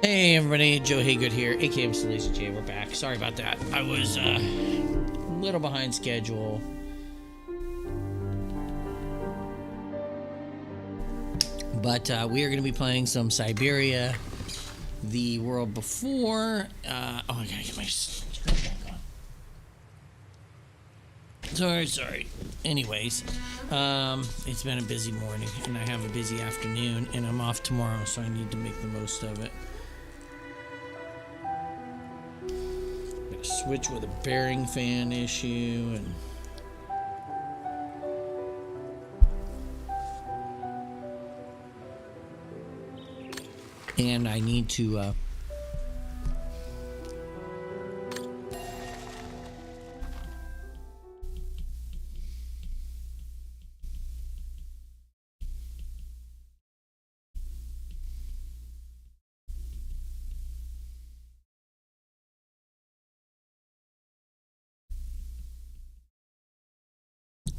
Hey everybody, Joe Haygood here, aka mclazyj. We're back. Sorry about that. I was a little behind schedule. But we are going to be playing some Syberia the World Before. I gotta get my screen back on. Sorry. Anyways, it's been a busy morning and I have a busy afternoon and I'm off tomorrow, so I need to make the most of it. Switch with a bearing fan issue and I need to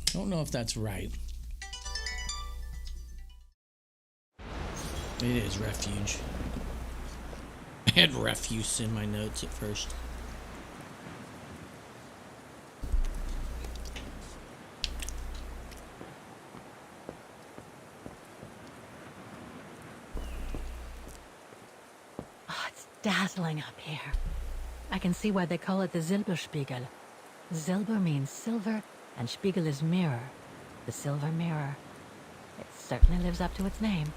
I don't know if that's right. It is Refuge. I had Refuse in my notes at first. Oh, it's dazzling up here. I can see why they call it the Silberspiegel. Silber means silver, and Spiegel is mirror. The silver mirror. It certainly lives up to its name.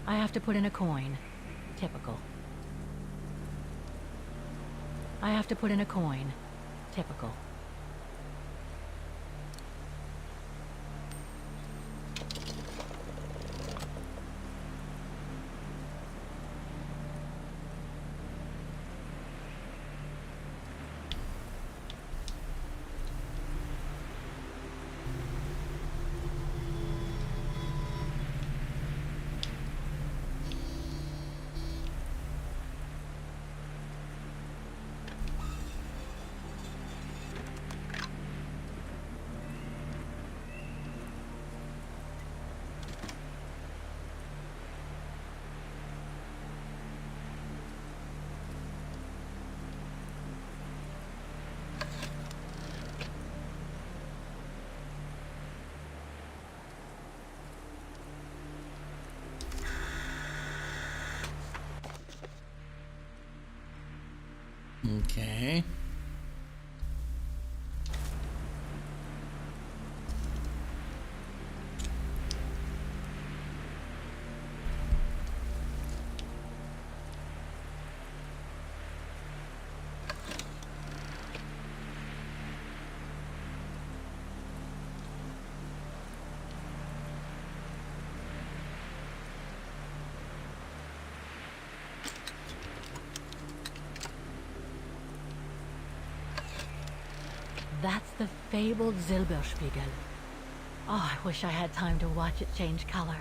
I have to put in a coin. Typical. I have to put in a coin. Typical. Okay. That's the fabled Silberspiegel. Oh, I wish I had time to watch it change color.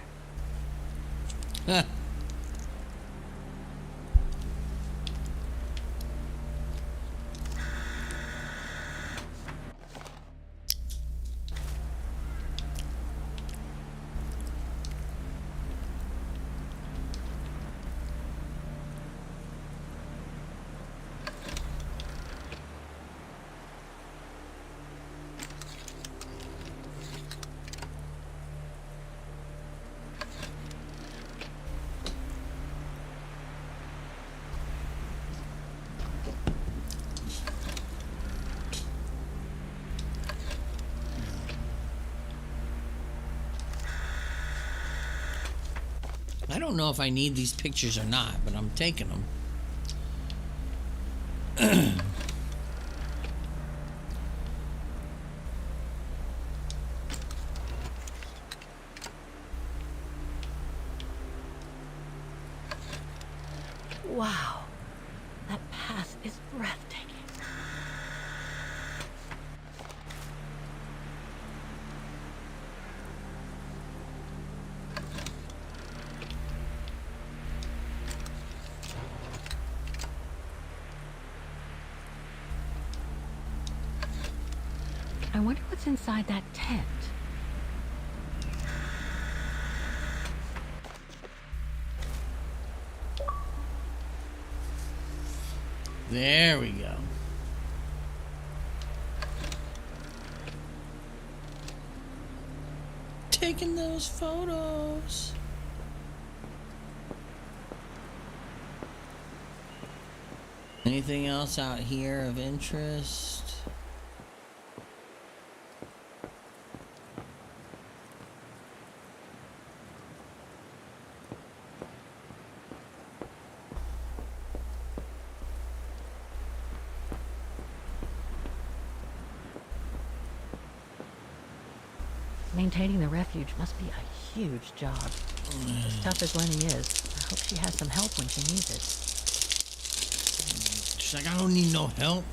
I don't know if I need these pictures or not, but I'm taking them. Wow. That pass is breathtaking. I wonder what's inside that tent. There we go. Taking those photos. Anything else out here of interest? Maintaining the refuge must be a huge job. As tough as Leni is, I hope she has some help when she needs it. She's like, I don't need no help.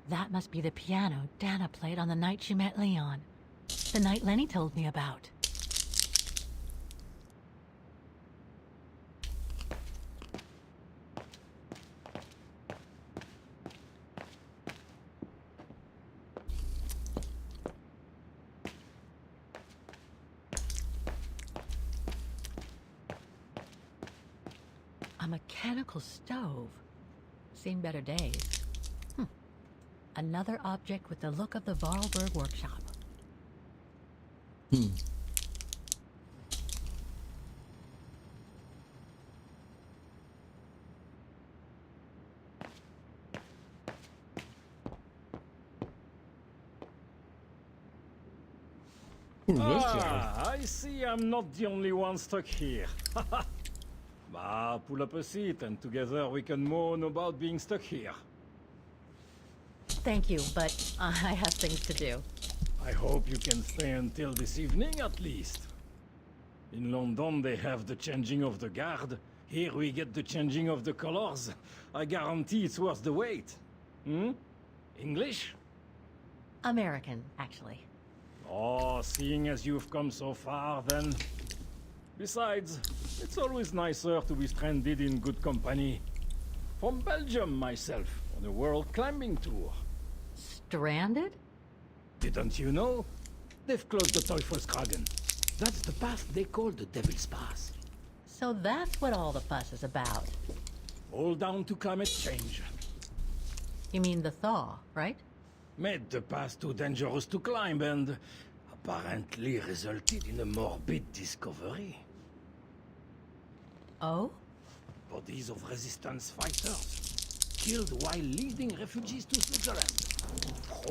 That must be the piano Dana played on the night she met Leon. The night Leni told me about. A mechanical stove. Seen better days. Another object with the look of the Vorarlberg workshop. I see I'm not the only one stuck here. Pull up a seat and together we can moan about being stuck here. Thank you, but I have things to do. I hope you can stay until this evening at least. In London they have the changing of the guard. Here we get the changing of the colors. I guarantee it's worth the wait. English? American, actually. Oh, seeing as you've come so far, then. Besides, it's always nicer to be stranded in good company. From Belgium, myself, on a world climbing tour. Stranded? Didn't you know? They've closed the Teufelskragen. That's the path they call the Devil's Pass. So that's what all the fuss is about. All down to climate change. You mean the thaw, right? Made the path too dangerous to climb and apparently resulted in a morbid discovery. Oh? Bodies of resistance fighters killed while leading refugees to Switzerland.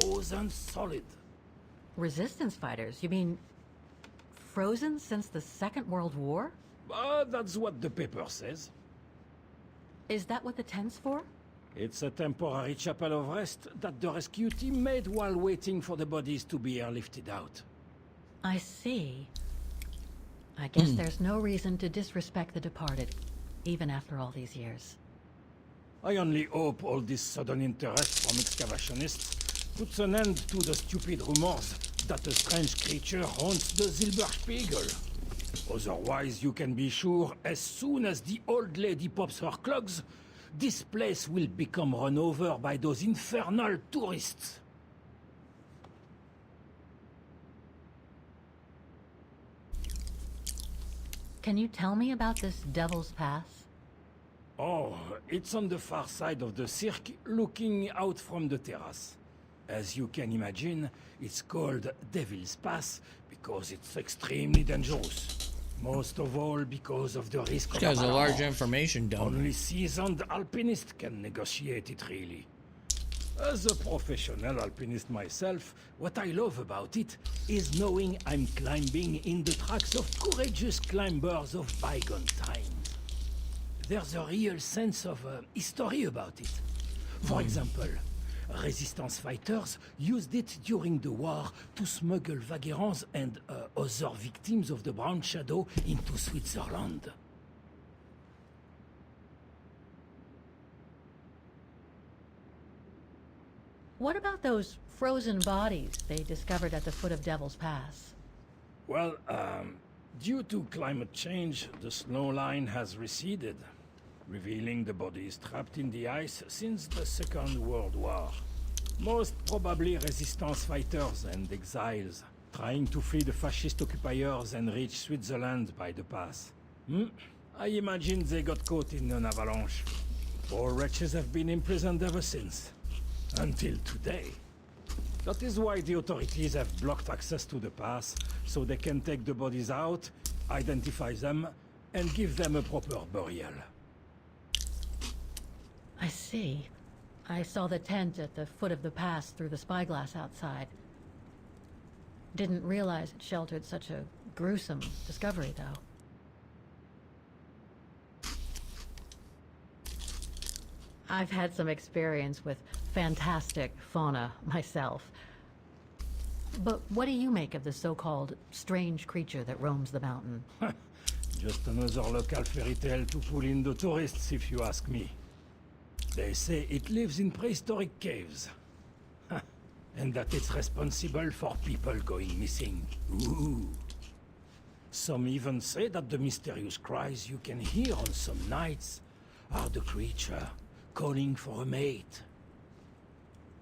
Frozen solid. Resistance fighters? You mean frozen since the Second World War? That's what the paper says. Is that what the tent's for? It's a temporary chapel of rest that the rescue team made while waiting for the bodies to be airlifted out. I see. I guess there's no reason to disrespect the departed, even after all these years. I only hope all this sudden interest from excavationists puts an end to the stupid rumors that a strange creature haunts the Silberspiegel. Otherwise, you can be sure as soon as the old lady pops her clogs, this place will become run over by those infernal tourists. Can you tell me about this Devil's Pass? Oh, it's on the far side of the cirque, looking out from the terrace. As you can imagine, it's called Devil's Pass because it's extremely dangerous. Most of all because of the risk of This guy's a large avalanche. information dump. Only seasoned alpinists can negotiate it, really. As a professional alpinist myself, what I love about it is knowing I'm climbing in the tracks of courageous climbers of bygone times. There's a real sense of history about it. For example, Resistance fighters used it during the war to smuggle vagrants and other victims of the Brown Shadow into Switzerland. What about those frozen bodies they discovered at the foot of Devil's Pass? Well, due to climate change, the snow line has receded, revealing the bodies trapped in the ice since the Second World War. Most probably resistance fighters and exiles, trying to flee the fascist occupiers and reach Switzerland by the pass. I imagine they got caught in an avalanche. Poor wretches have been imprisoned ever since. Until today. That is why the authorities have blocked access to the pass, so they can take the bodies out, identify them, and give them a proper burial. I see. I saw the tent at the foot of the pass through the spyglass outside. Didn't realize it sheltered such a gruesome discovery, though. I've had some experience with fantastic fauna myself. But what do you make of the so-called strange creature that roams the mountain? Just another local fairy tale to pull in the tourists, if you ask me. They say it lives in prehistoric caves. And that it's responsible for people going missing. Ooh. Some even say that the mysterious cries you can hear on some nights are the creature calling for a mate.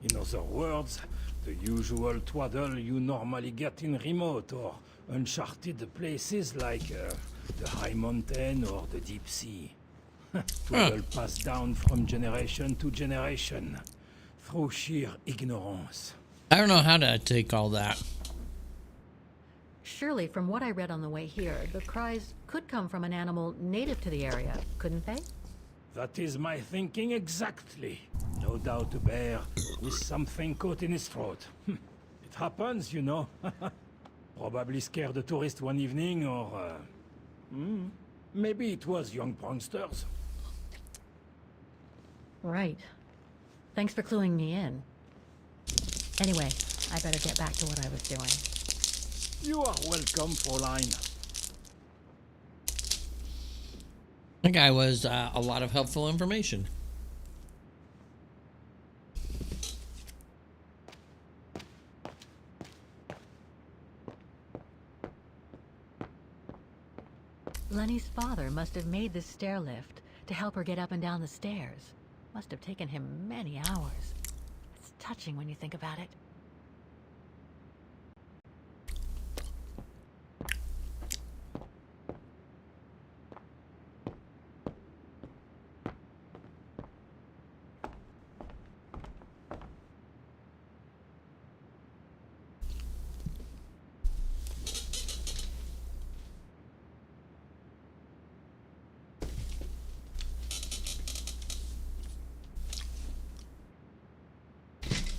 In other words, the usual twaddle you normally get in remote or uncharted places like the high mountain or the deep sea. Twaddle passed down from generation to generation through sheer ignorance. I don't know how to take all that. Surely, from what I read on the way here, the cries could come from an animal native to the area, couldn't they? That is my thinking exactly. No doubt a bear with something caught in his throat. It happens, you know. Probably scared a tourist one evening, or... maybe it was young pranksters. Right. Thanks for cluing me in. Anyway, I better get back to what I was doing. You are welcome, Fräulein. That guy was a lot of helpful information. Leni's father must have made this stair lift to help her get up and down the stairs. Must have taken him many hours. It's touching when you think about it.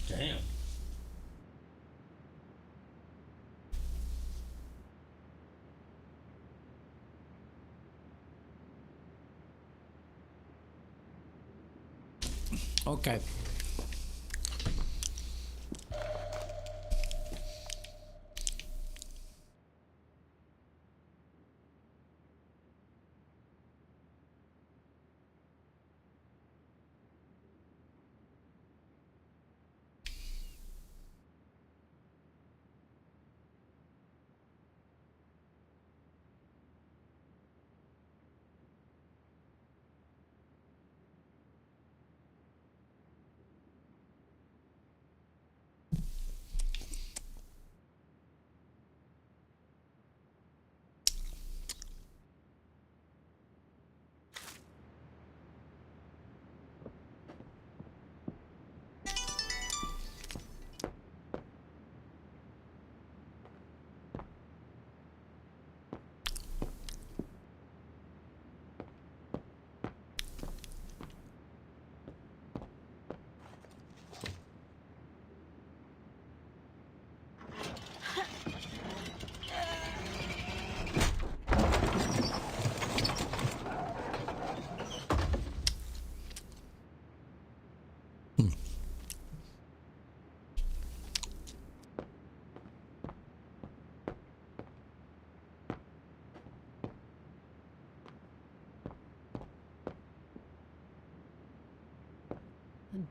Damn. Okay.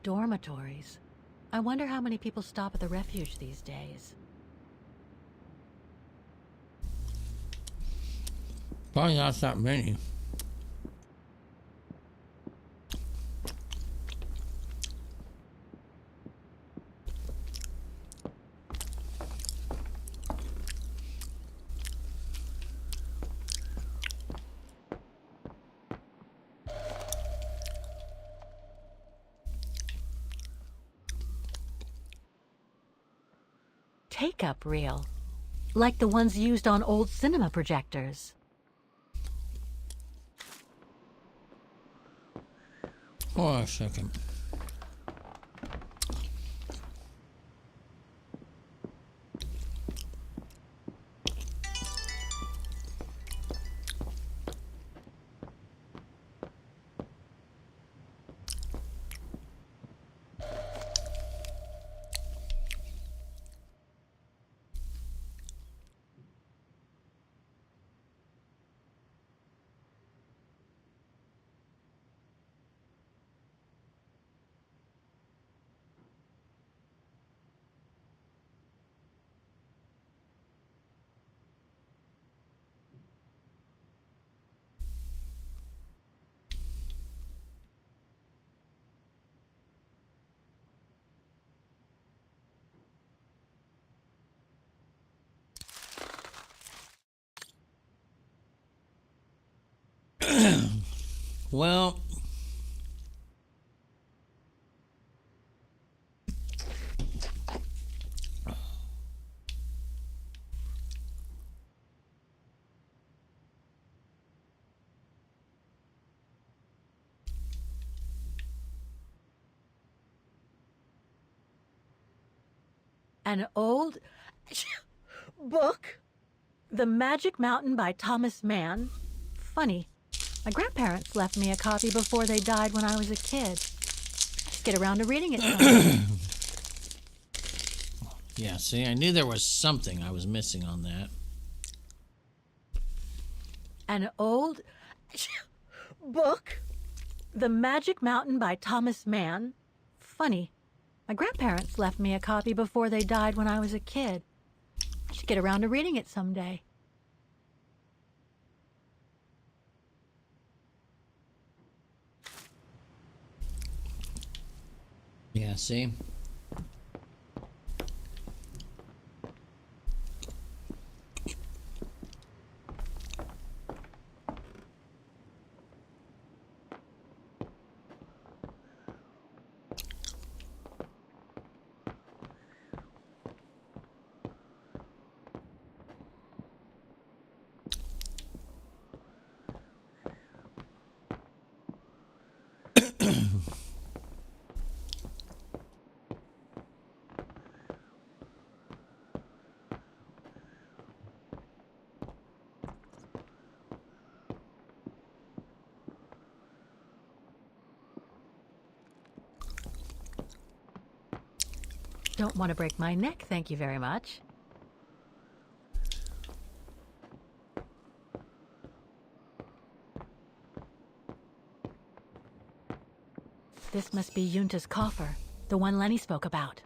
Dormitories. I wonder how many people stop at the Refuge these days. Probably not that many. Take-up reel. Like the ones used on old cinema projectors. Hold on a second. Well, An old book? The Magic Mountain by Thomas Mann? Funny. My grandparents left me a copy before they died when I was a kid. I should get around to reading it someday. yeah, see, I knew there was something I was missing on that. An old book? The Magic Mountain by Thomas Mann? Funny. My grandparents left me a copy before they died when I was a kid. I should get around to reading it someday. Yeah, see? Don't want to break my neck, thank you very much. This must be Yunta's coffer, the one Leni spoke about.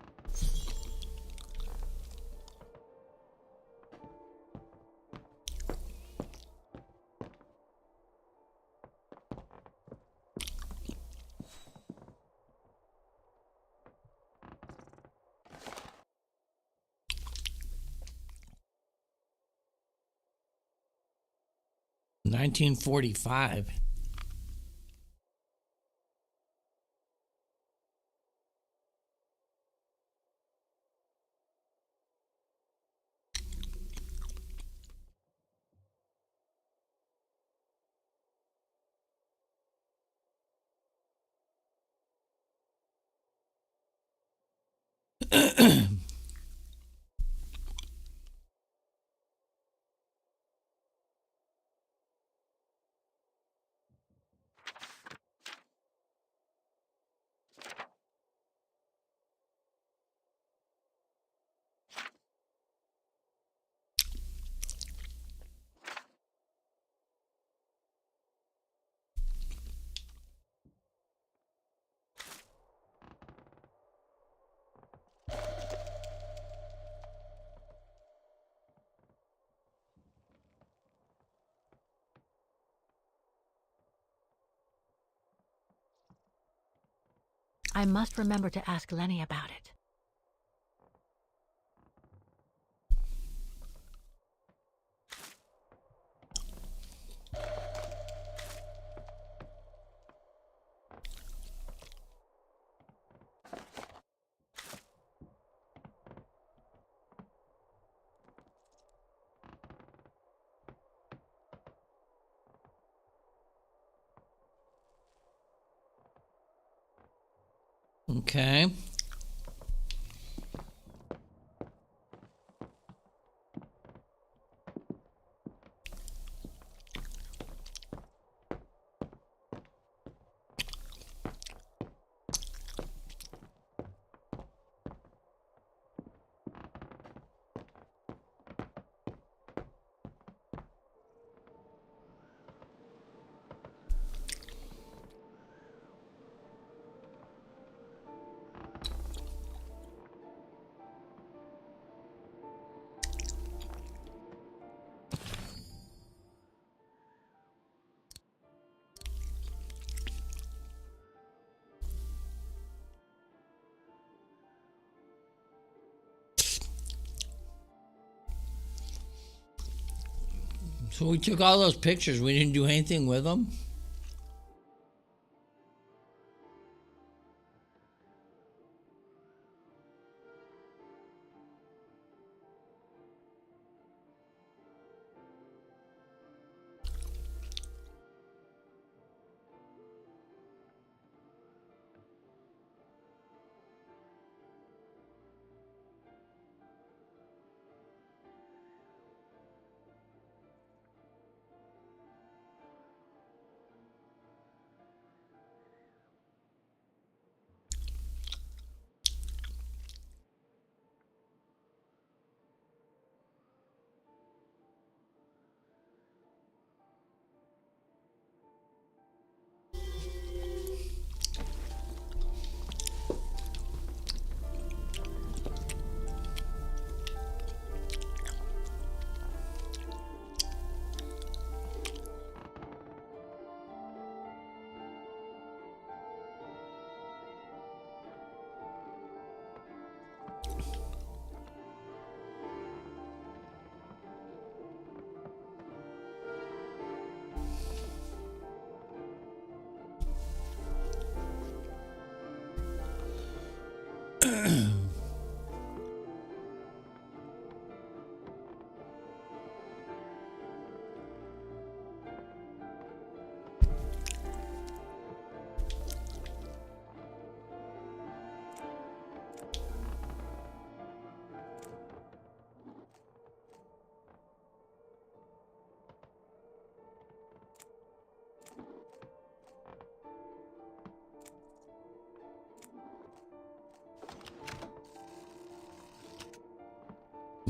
$1945. I must remember to ask Leni about it. Okay. So we took all those pictures. We didn't do anything with them?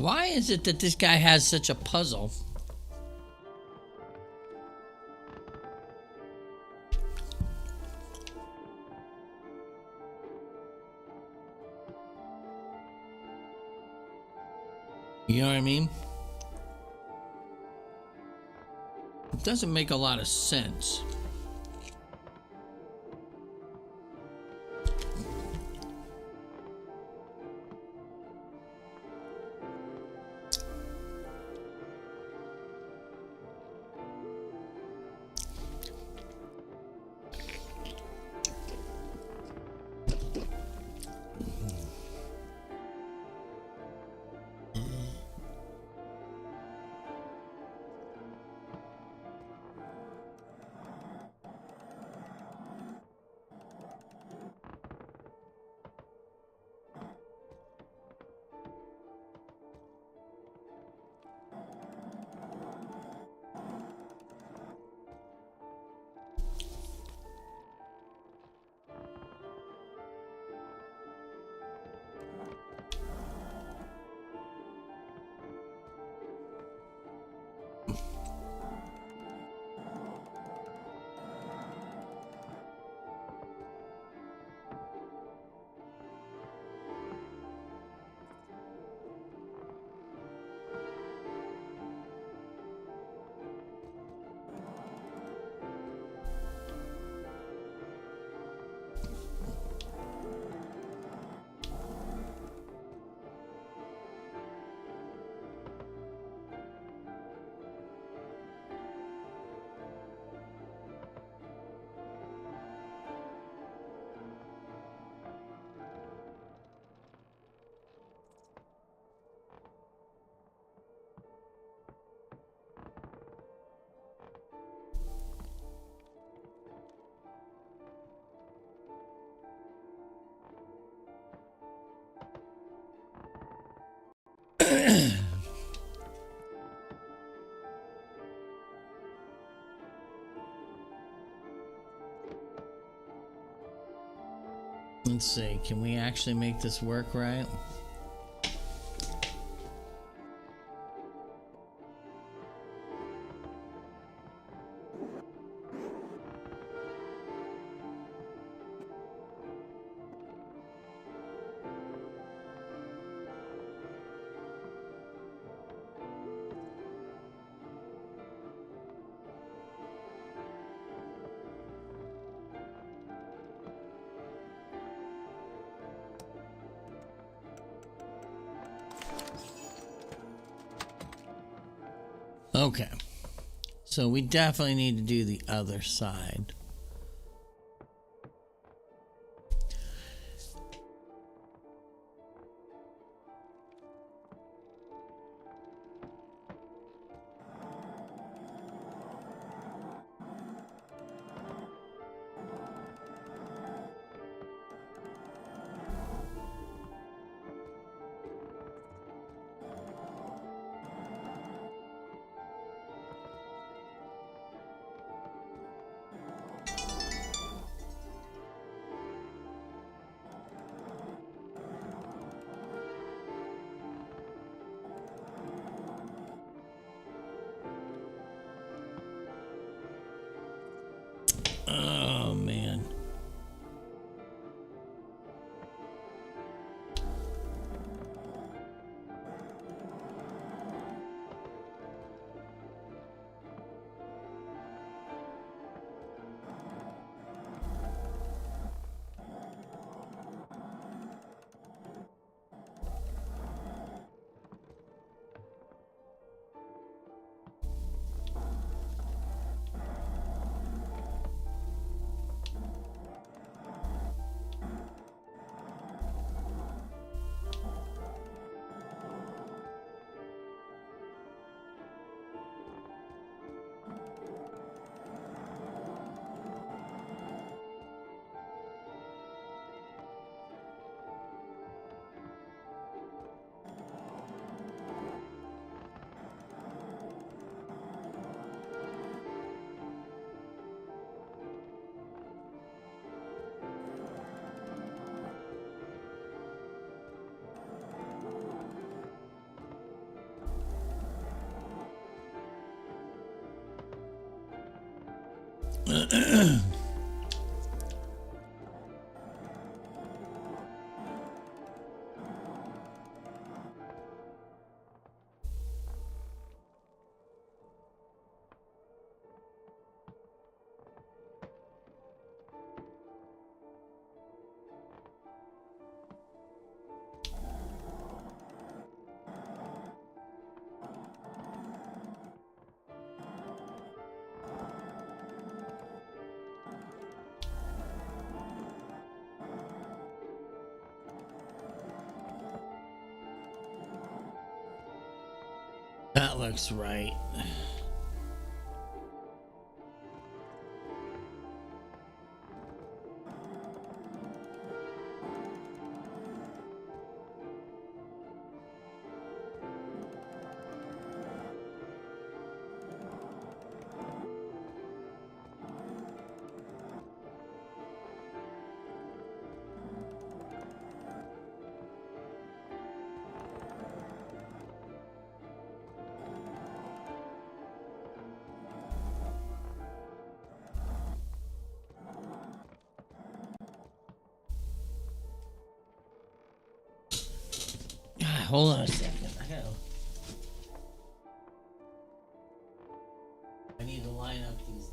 Why is it that this guy has such a puzzle? You know what I mean? It doesn't make a lot of sense. Let's see, can we actually make this work right? Okay, so we definitely need to do the other side. Oh man. That looks right. Hold on a second. I need to line up these.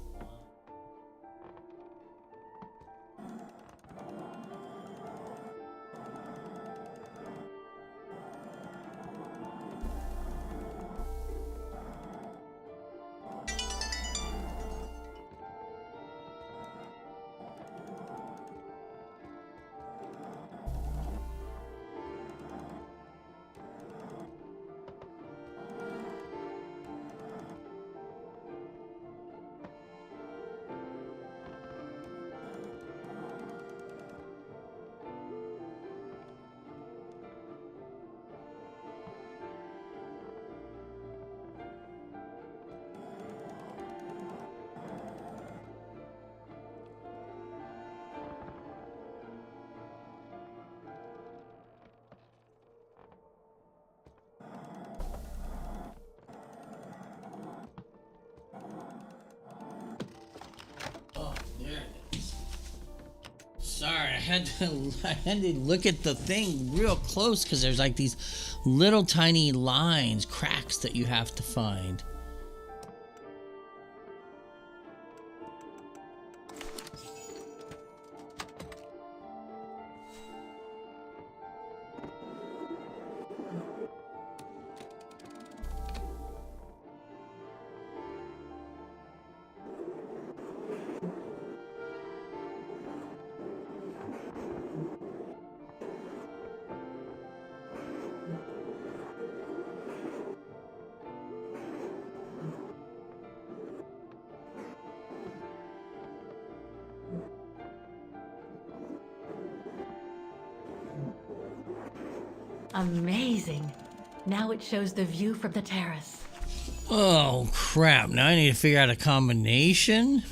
Sorry, I had to look at the thing real close because there's like these little tiny lines, cracks that you have to find. Amazing. Now it shows the view from the terrace. Oh crap, now I need to figure out a combination.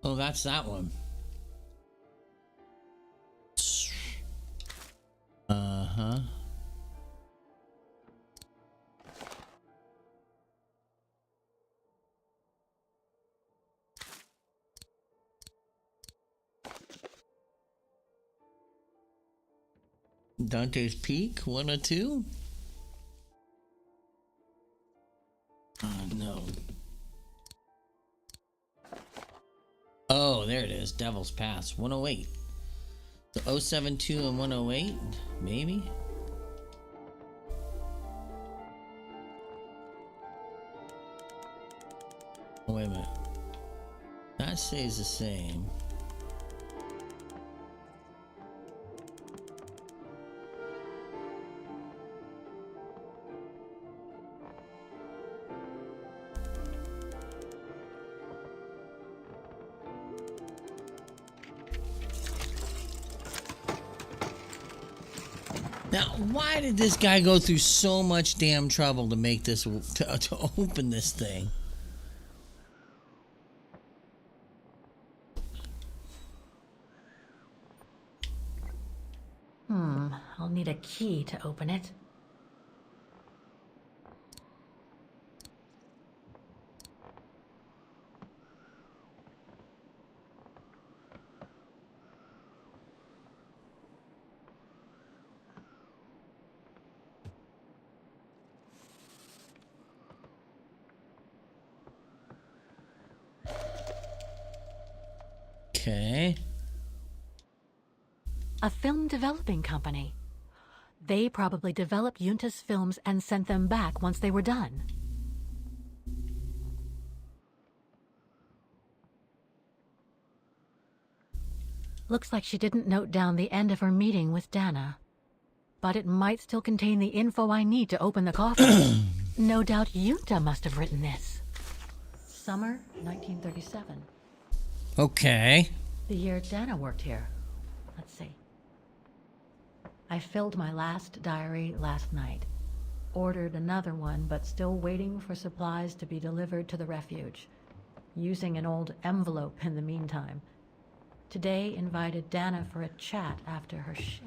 Oh, that's that one. Uh-huh. Dante's Peak, 102? No. Oh, there it is. Devil's Pass, 108. So 072 and 108, maybe? Oh, wait a minute. That stays the same. Now, why did this guy go through so much damn trouble to make this, to open this thing? I'll need a key to open it. Okay. A film developing company. They probably developed Yunta's films and sent them back once they were done. Looks like she didn't note down the end of her meeting with Dana. But it might still contain the info I need to open the coffin. No doubt Yunta must have written this. Summer 1937. Okay. The year Dana worked here. Let's see. I filled my last diary last night. Ordered another one, but still waiting for supplies to be delivered to the Refuge. Using an old envelope in the meantime. Today invited Dana for a chat after her shift.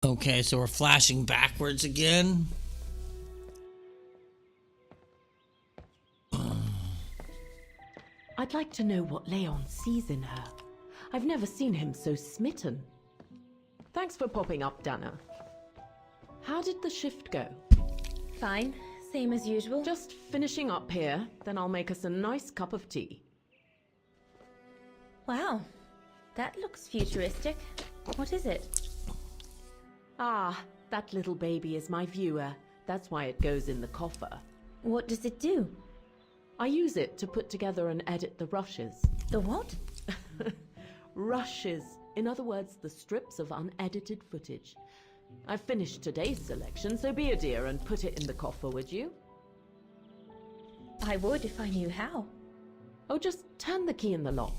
Okay, so we're flashing backwards again. I'd like to know what Leon sees in her. I've never seen him so smitten. Thanks for popping up, Dana. How did the shift go? Fine, same as usual. Just finishing up here, then I'll make us a nice cup of tea. Wow, That looks futuristic. What is it? Ah, that little baby is my viewer. That's why it goes in the coffer. What does it do? I use it to put together and edit the rushes. The what? Rushes. In other words, the strips of unedited footage. I've finished today's selection, so be a dear and put it in the coffer, would you? I would if I knew how. Oh, just turn the key in the lock.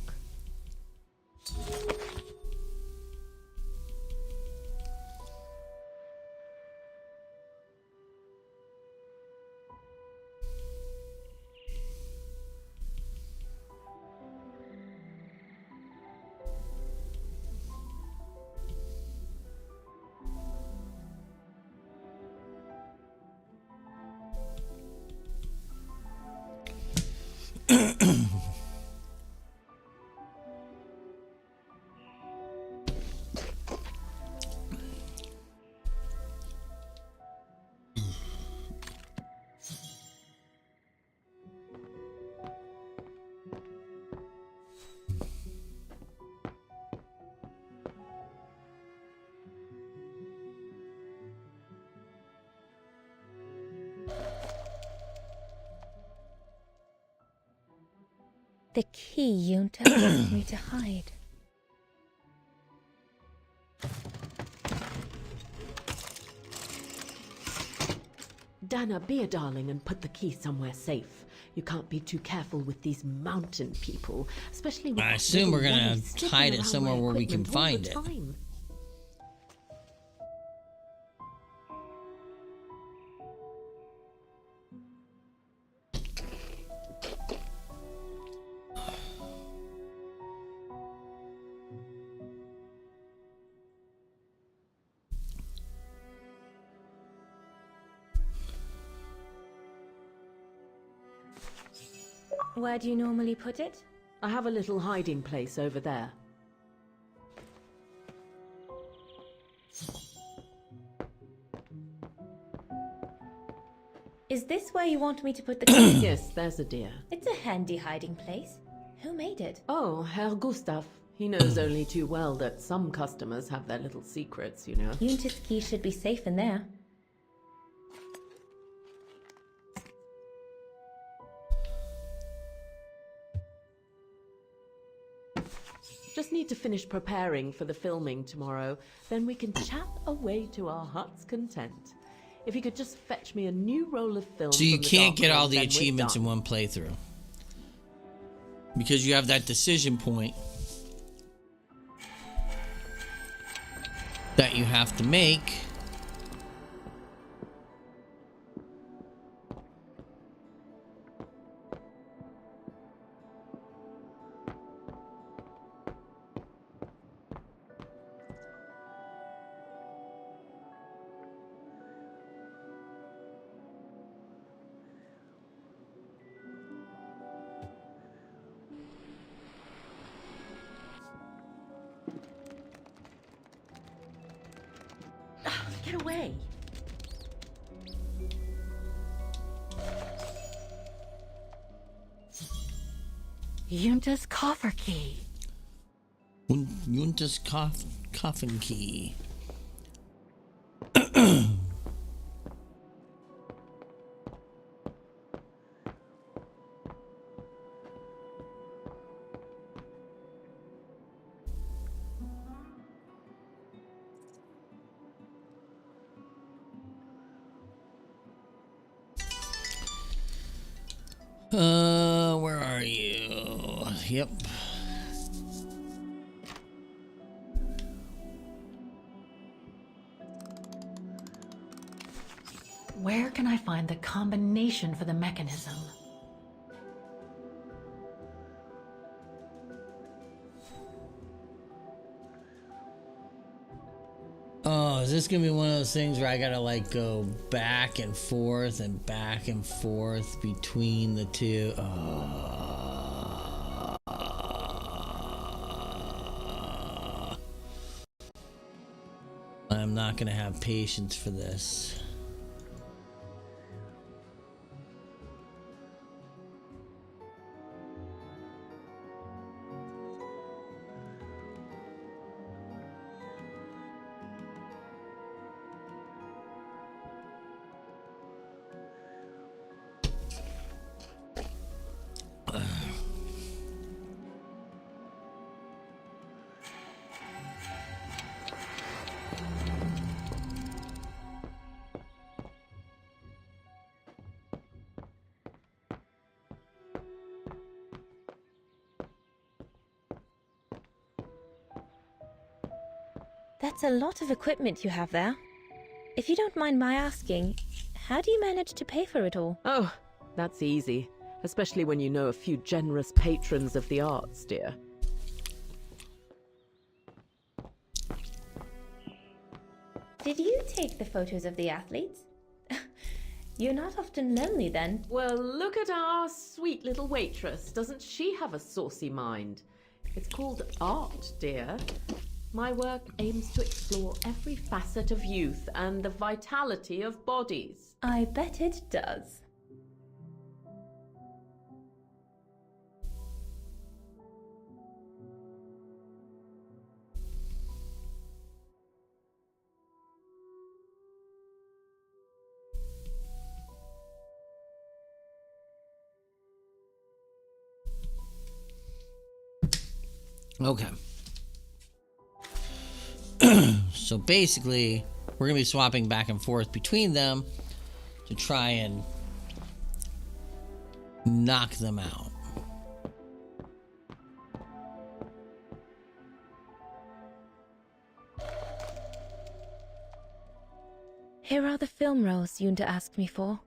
The key Junta wants me to hide. Dana, be a darling and put the key somewhere safe. You can't be too careful with these mountain people, especially with I that assume we're little gonna Leni sniffing hide it around somewhere my where we can equipment all find the it. time. Where do you normally put it? I have a little hiding place over there. Is this where you want me to put the key? Yes, there's a dear. It's a handy hiding place. Who made it? Oh, Herr Gustav. He knows only too well that some customers have their little secrets, you know. Junta's key should be safe in there. Just need to finish preparing for the filming tomorrow. Then we can chat away to our heart's content. If you could just fetch me a new roll of film. So you from the can't dark get all room, the then we're achievements in done. one playthrough. Because you have that decision point that you have to make. Get away. Junta's coffer key. Junta's coffin key. Where are you? Yep. Where can I find the combination for the mechanism? Oh, is this gonna be one of those things where I gotta like go back and forth between the two? I'm not gonna have patience for this. That's a lot of equipment you have there. If you don't mind my asking, how do you manage to pay for it all? Oh, that's easy. Especially when you know a few generous patrons of the arts, dear. Did you take the photos of the athletes? You're not often lonely then. Well, look at our sweet little waitress. Doesn't she have a saucy mind? It's called art, dear. My work aims to explore every facet of youth and the vitality of bodies. I bet it does. Okay. So basically, we're going to be swapping back and forth between them to try and knock them out. Here are the film rolls Yunta asked me for.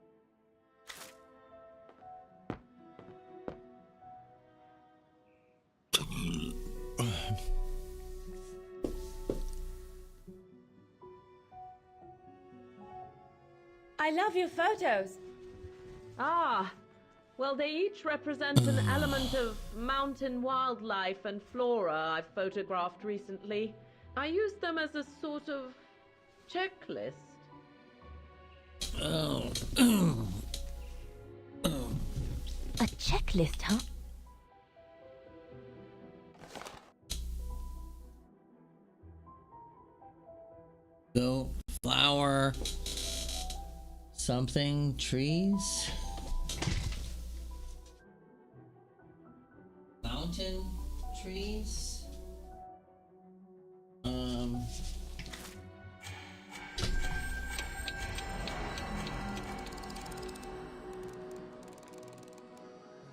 I love your photos. Ah, well, they each represent an element of mountain wildlife and flora I've photographed recently. I use them as a sort of checklist. Oh. A checklist, huh? Go flower something trees mountain trees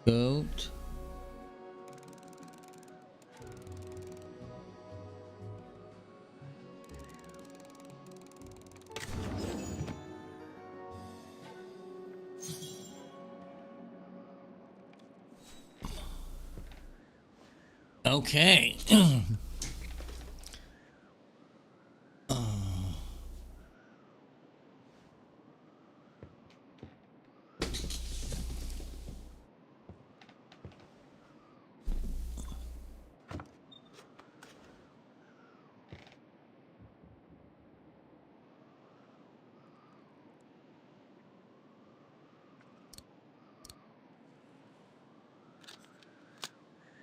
goat okay.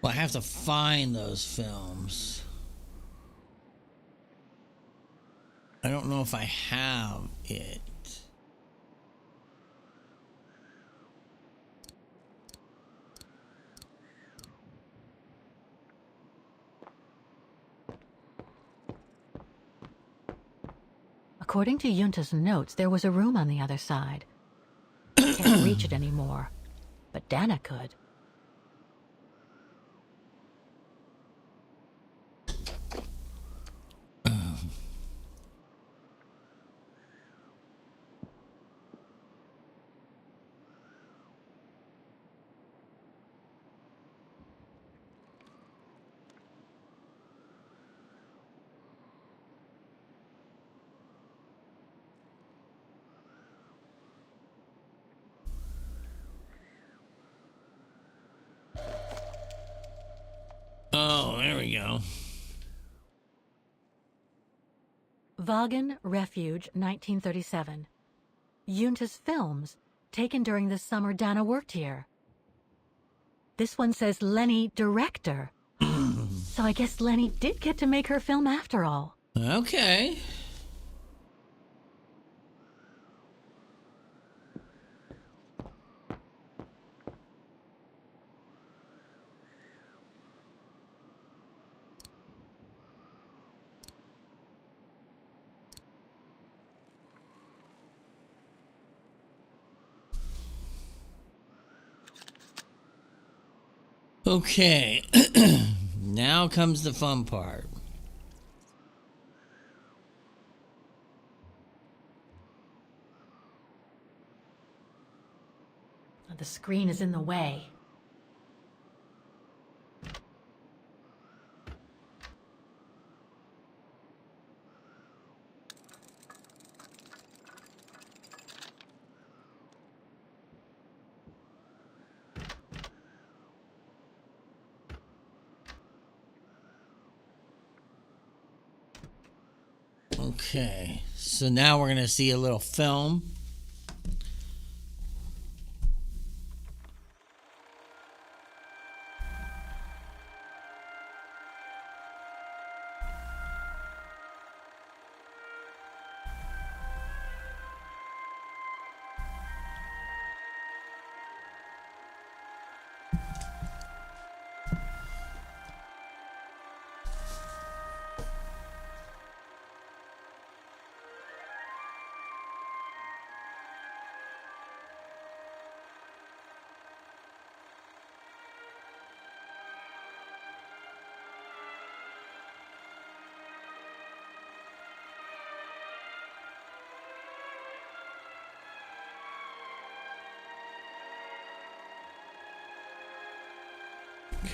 Well, I have to find those films. I don't know if I have it. According to Yunta's notes, there was a room on the other side. I can't reach it anymore, but Dana could. Oh, there we go. Vaughan, Refuge, 1937. Yunta's films, taken during the summer Dana worked here. This one says Leni, director. So I guess Leni did get to make her film after all. Okay. Okay. Now comes the fun part. but the screen is in the way. Okay, so now we're gonna see a little film.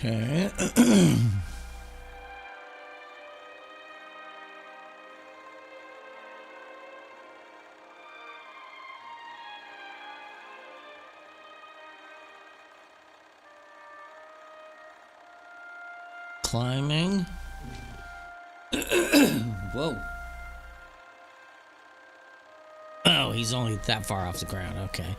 Okay. Climbing. Whoa. Oh, he's only that far off the ground. Okay.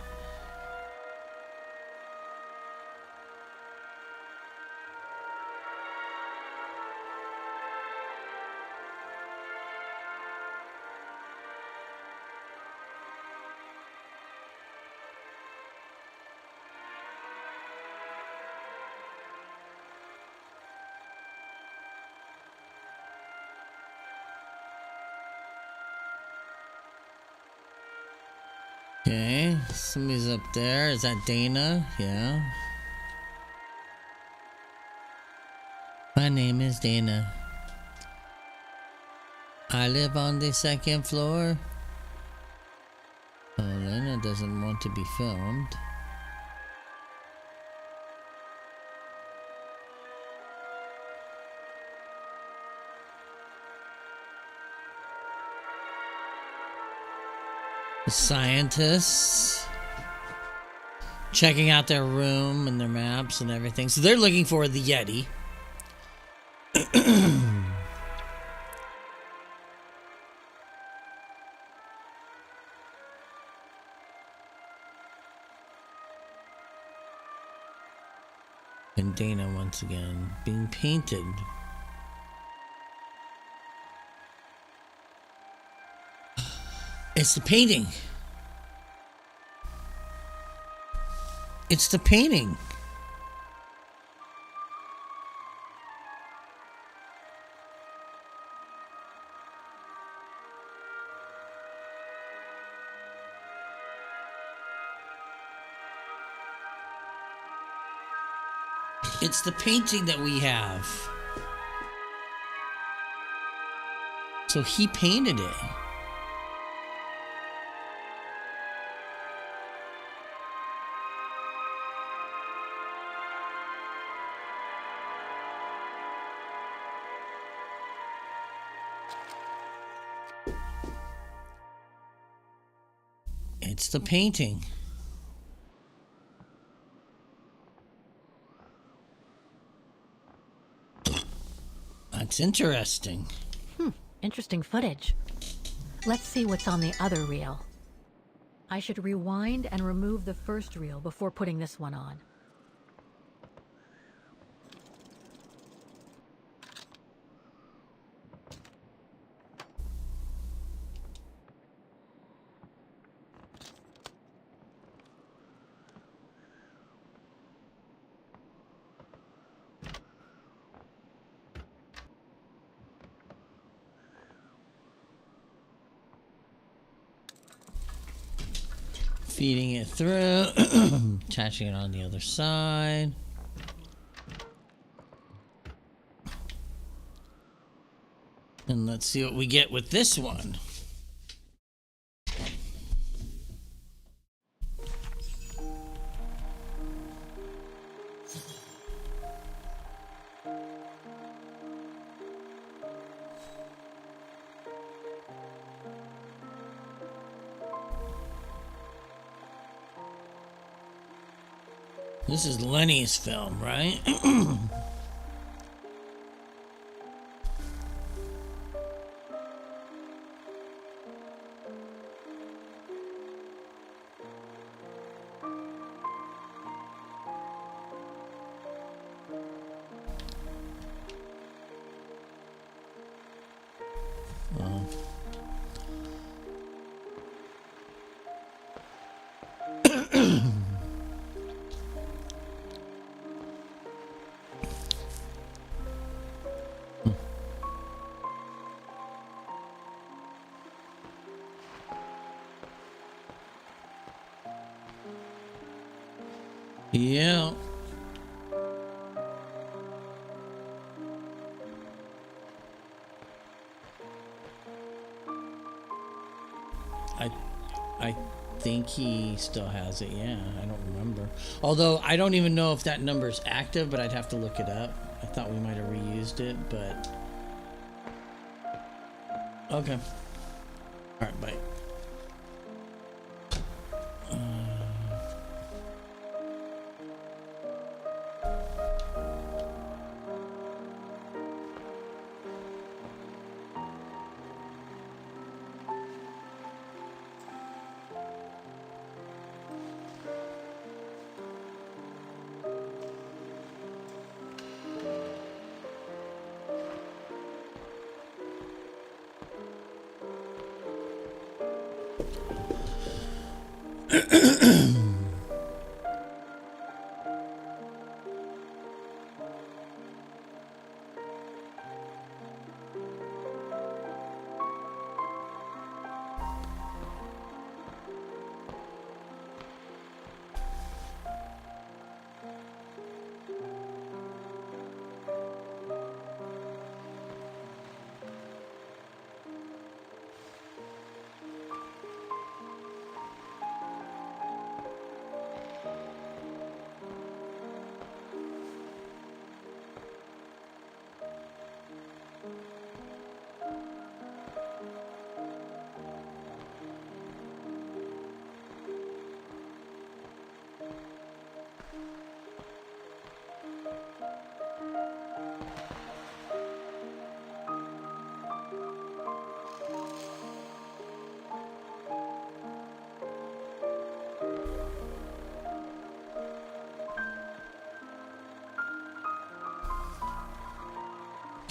Okay, somebody's up there. Is that Dana? Yeah. My name is Dana. I live on the second floor. Oh, Lena doesn't want to be filmed. The scientists checking out their room and their maps and everything. So they're looking for the Yeti. And Dana once again being painted. It's the painting. It's the painting. It's the painting that we have. So he painted it. It's the painting. That's interesting. Interesting footage. Let's see what's on the other reel. I should rewind and remove the first reel before putting this one on. Feeding it through, attaching it on the other side. And let's see what we get with this one. This is Leni's film, right? Yeah. I think he still has it. Yeah, I don't remember. Although I don't even know if that number's active, but I'd have to look it up. I thought we might have reused it, but okay. All right, bye.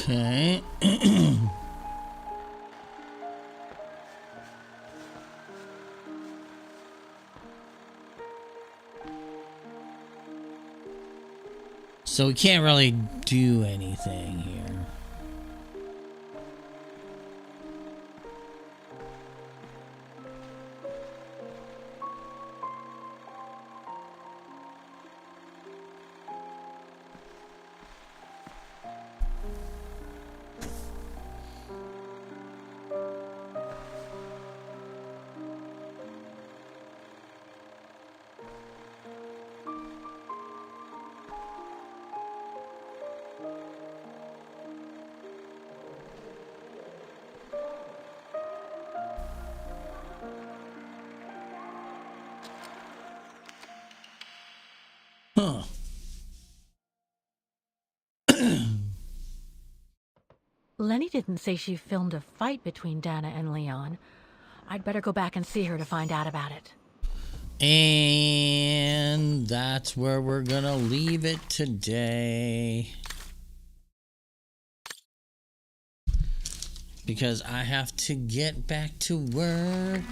Okay. So we can't really do anything here. Huh. Leni didn't say she filmed a fight between Dana and Leon. I'd better go back and see her to find out about it. And that's where we're gonna leave it today. Because I have to get back to work.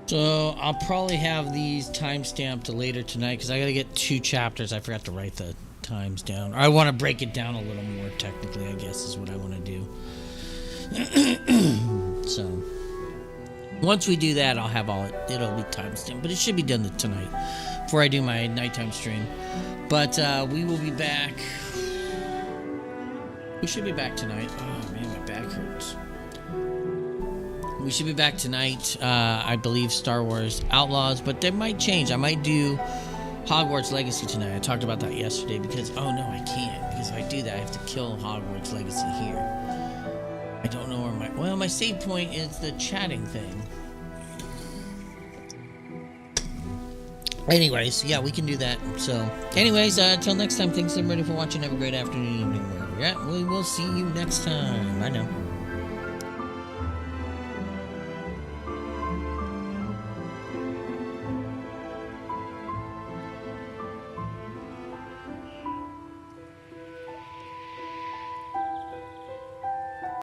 So I'll probably have these time-stamped later tonight because I gotta get 2 chapters. I forgot to write the times down. Or I want to break it down a little more technically, I guess is what I want to do. So once we do that, I'll have all it'll be time-stamped, but it should be done tonight before I do my nighttime stream. But we will be back. We should be back tonight. Oh man, my back hurts. We should be back tonight, I believe, Star Wars Outlaws, but they might change. I might do Hogwarts Legacy tonight. I talked about that yesterday because, oh no, I can't. Because if I do that, I have to kill Hogwarts Legacy here. I don't know where my save point is the chatting thing. Anyways, yeah, we can do that. So, anyways, until next time, thanks everybody for watching. Have a great afternoon, evening, wherever you're at. We will see you next time. I know.